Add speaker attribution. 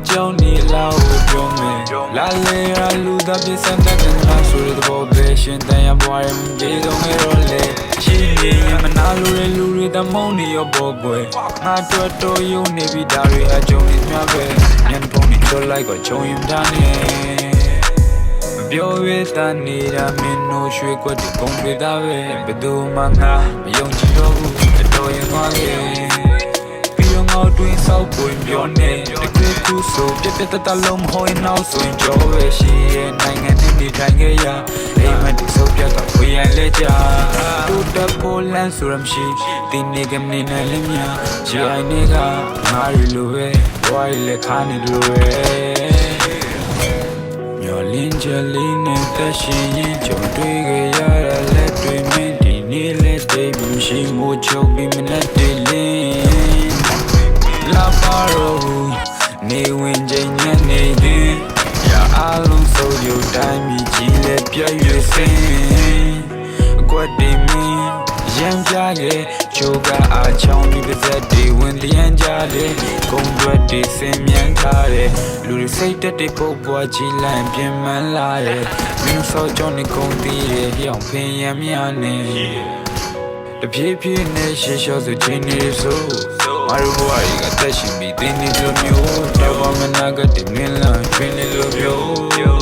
Speaker 1: ကြောင့်နေလောက်ပြောမယ်လာလေရလူသားပြစံတဲ့ငါဆိုတဲ့ဘောပဲရှင်တန်ရပွားရင်ကြေဆုံးရတော့လေရှိနေရင်မနာလို့တဲ့လူတွေတမုံနေရောပေါ်ကွယ်ငါတွေ့တော့ယုံနေပြီဒါတွေအကြုံနေများပဲညံဖုံးနေတော့လိုက်ကိုချုံရင်တာနေပြောရတာနေတာမင်းတို့ရွှေကွက်တွေကုန်ပြတာပဲဘယ်သူမှငါမယုံကြည်တော့ဘူးတော်ရင်သွားခဲ့ပြီးတော့ငါတွင်ဆောက်ပွင့်ပြောနေတကယ်ကူဆိုပြပြတတလုံးဟိုင်းနောက်ဆိုရင်ပြောရရှိရဲ့နိုင်ငံနဲ့ဒီတိုင်းကရအိမ်မက်ဒီဆိုပြတော့ဝေးရလဲကြတူတပိုလန်ဆိုရမရှိတင်းနေကမနေနဲ့လည်းများချီအိုင်နေကငါရီလိုပဲဝိုင်းလက်ခါနေလိုပဲလင်းချလေးနဲ့သက်ရှင်ရင်ကြုံတွေ့ခဲ့ရတဲ့လက်တွေမင်းဒီနေ့လက်တွေမရှိမို့ချုပ်ပြီးမနဲ့တည်လင်းလာပါတော့နေဝင်ချိန်ညနေခင်းရအားလုံးစိုးရုံတိုင်းမြည်ကြီးလက်ပြည့်ရွှေစင်းအကွက်တွေမင်းရံပြရဲ့ချိုးကအားချောင်းပြီးပါဇက်တွေဝင်တရမ်းကြတယ်ကုန်းွက်တွေစင်မြန်ထားတယ်လူတွေစိတ်တက်တွေပုတ်ပွားချီလန့်ပြင်မှန်းလာရဲ့မင်းစောကြောင့်နေကုန်တည်ရဲ့ဟျောင်းဖင်ရများနေတပြေးပြေးနဲ့ရှေ့လျှော့ဆိုချိန်နေဆိုမရဘွားကြီးကတက်ရှင်ပြီးတင်းနေလိုမျိုးတော့မနာကတည်းမင်းလာတွင်နေလိုမျိုး